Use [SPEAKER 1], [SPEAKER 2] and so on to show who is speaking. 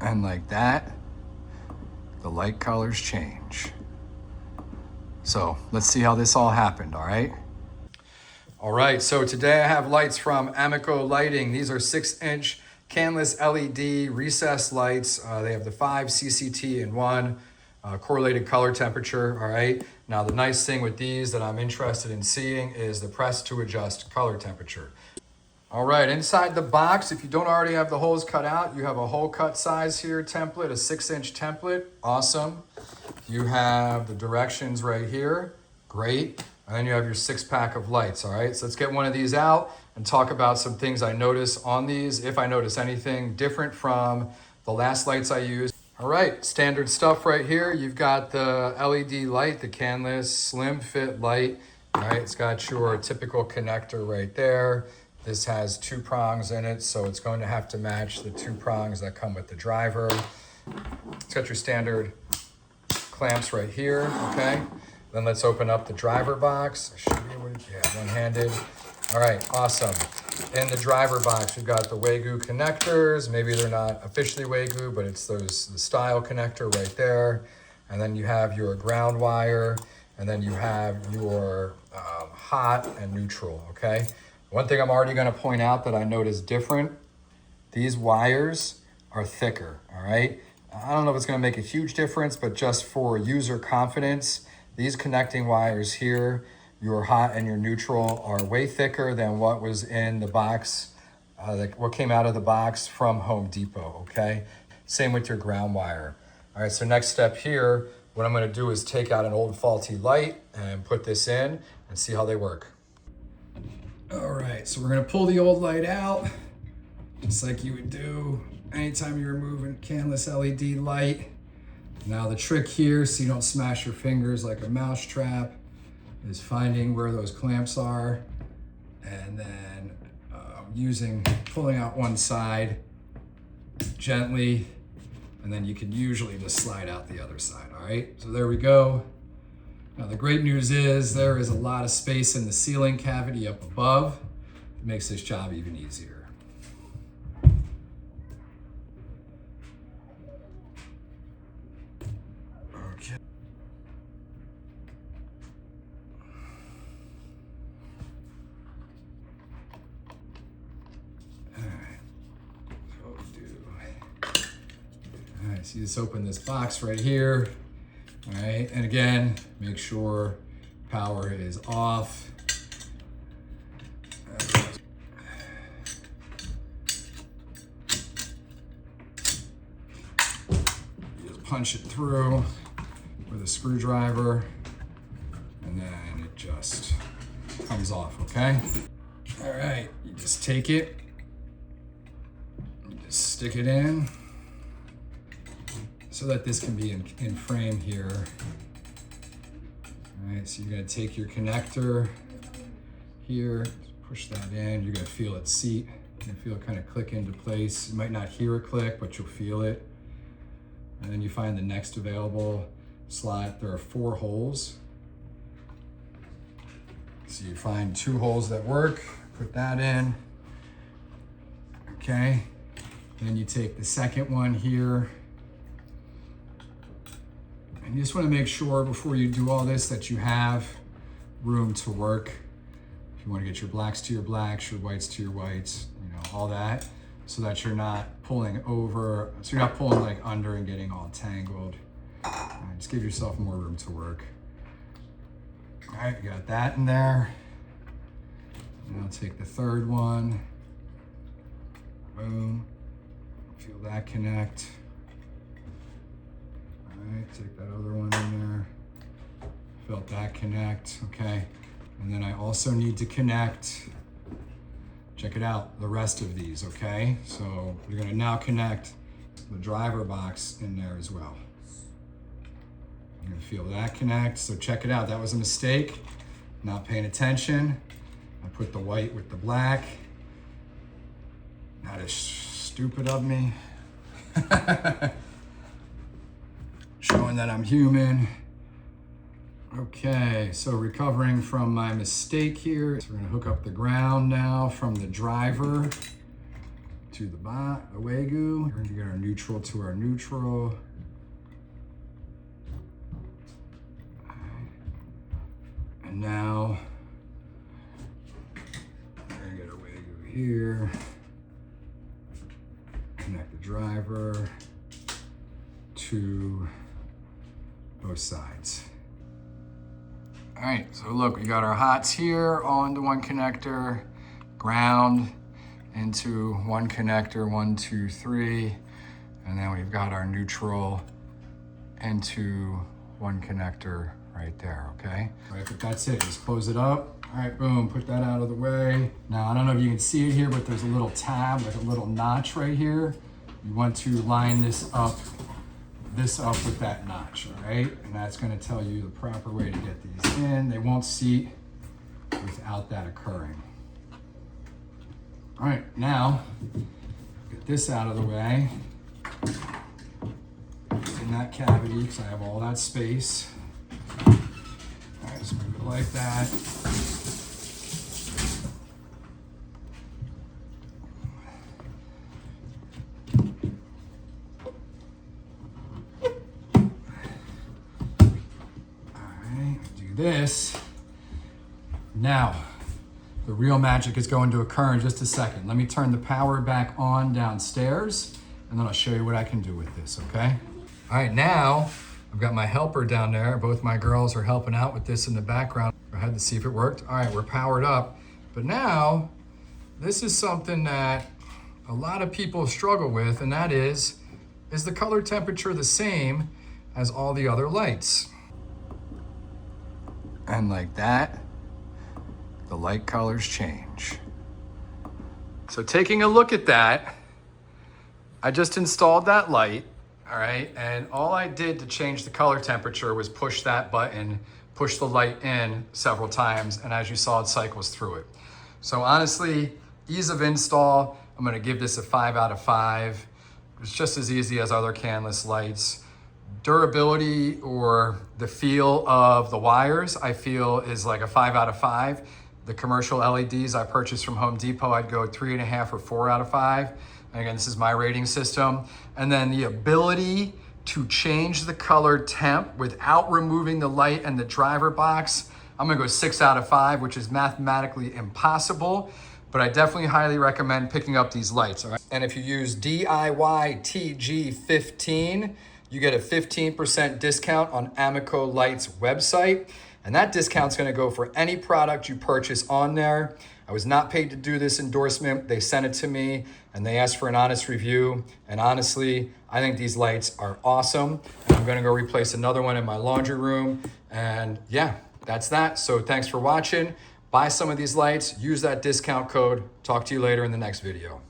[SPEAKER 1] And like that, the light colors change. So let's see how this all happened, all right? All right, so today I have lights from Amico Lighting. These are 6-inch Canless LED recessed lights. They have the 5 CCT in one, correlated color temperature, all right? Now the nice thing with these that I'm interested in seeing is the press to adjust color temperature. All right, inside the box, if you don't already have the holes cut out, you have a hole cut size here template, a 6-inch template, awesome. You have the directions right here, great. And then you have your 6-pack of lights, all right? So let's get one of these out and talk about some things I notice on these, if I notice anything different from the last lights I used. All right, standard stuff right here. You've got the LED light, the Canless Slim Fit light, all right? It's got your typical connector right there. This has 2 prongs in it, so it's going to have to match the 2 prongs that come with the driver. It's got your standard clamps right here, okay? Then let's open up the driver box. I should be able to, yeah, one-handed. All right, awesome. In the driver box, we've got the Wagyu connectors. Maybe they're not officially Wagyu, but it's the style connector right there. And then you have your ground wire, and then you have your hot and neutral, okay? One thing I'm already gonna point out that I noticed different, these wires are thicker, all right? I don't know if it's gonna make a huge difference, but just for user confidence, these connecting wires here, your hot and your neutral, are way thicker than what was in the box, what came out of the box from Home Depot, okay? Same with your ground wire. All right, so next step here, what I'm gonna do is take out an old faulty light and put this in and see how they work. All right, so we're gonna pull the old light out, just like you would do anytime you're removing Canless LED light. Now the trick here, so you don't smash your fingers like a mouse trap, is finding where those clamps are, and then pulling out one side gently, and then you can usually just slide out the other side, all right? So there we go. Now the great news is there is a lot of space in the ceiling cavity up above. It makes this job even easier. Okay. All right, that's what we do. All right, so you just open this box right here. All right, and again, make sure power is off. You just punch it through with a screwdriver, and then it just comes off, okay? All right, you just take it, you just stick it in, so that this can be in frame here. All right, so you're gonna take your connector here, push that in, you're gonna feel it seat, you're gonna feel it kind of click into place. You might not hear a click, but you'll feel it. And then you find the next available slot. There are 4 holes. So you find 2 holes that work, put that in, okay? Then you take the second one here, and you just want to make sure before you do all this that you have room to work. If you want to get your blacks to your blacks, your whites to your whites, you know, all that, so that you're not pulling over, so you're not pulling like under and getting all tangled. All right, just give yourself more room to work. All right, you got that in there. And I'll take the third one. Boom. Feel that connect. All right, take that other one in there. Felt that connect, okay. And then I also need to connect, check it out, the rest of these, okay? So you're gonna now connect the driver box in there as well. You're gonna feel that connect, so check it out. That was a mistake, not paying attention. I put the white with the black. That is stupid of me. Showing that I'm human. Okay, so recovering from my mistake here. So we're gonna hook up the ground now from the driver to the Wagyu. We're gonna get our neutral to our neutral. And now, we're gonna get our Wagyu here. Connect the driver to both sides. All right, so look, we got our hots here all into one connector, ground into one connector, 1, 2, 3, and then we've got our neutral into one connector right there, okay? All right, but that's it, just close it up. All right, boom, put that out of the way. Now, I don't know if you can see it here, but there's a little tab, like a little notch right here. You want to line this up with that notch, all right? And that's gonna tell you the proper way to get these in. They won't seat without that occurring. All right, now, get this out of the way. In that cavity, because I have all that space. All right, just move it like that. This. Now, the real magic is going to occur in just a second. Let me turn the power back on downstairs, and then I'll show you what I can do with this, okay? All right, now, I've got my helper down there. Both my girls are helping out with this in the background. I had to see if it worked. All right, we're powered up. But now, this is something that a lot of people struggle with, and that is the color temperature the same as all the other lights? And like that, the light colors change. So taking a look at that, I just installed that light, all right? And all I did to change the color temperature was push that button, push the light in several times, and as you saw, it cycles through it. So honestly, ease of install, I'm gonna give this a 5 out of 5. It's just as easy as other canless lights. Durability or the feel of the wires, I feel is like a 5 out of 5. The commercial LEDs I purchased from Home Depot, I'd go 3.5 or 4 out of 5. And again, this is my rating system. And then the ability to change the color temp without removing the light and the driver box, I'm gonna go 6 out of 5, which is mathematically impossible. But I definitely highly recommend picking up these lights, all right? And if you use DIYTG15, you get a 15% discount on Amico Light's website. And that discount's gonna go for any product you purchase on there. I was not paid to do this endorsement. They sent it to me and they asked for an honest review. And honestly, I think these lights are awesome. And I'm gonna go replace another one in my laundry room. And yeah, that's that. So thanks for watching. Buy some of these lights, use that discount code. Talk to you later in the next video.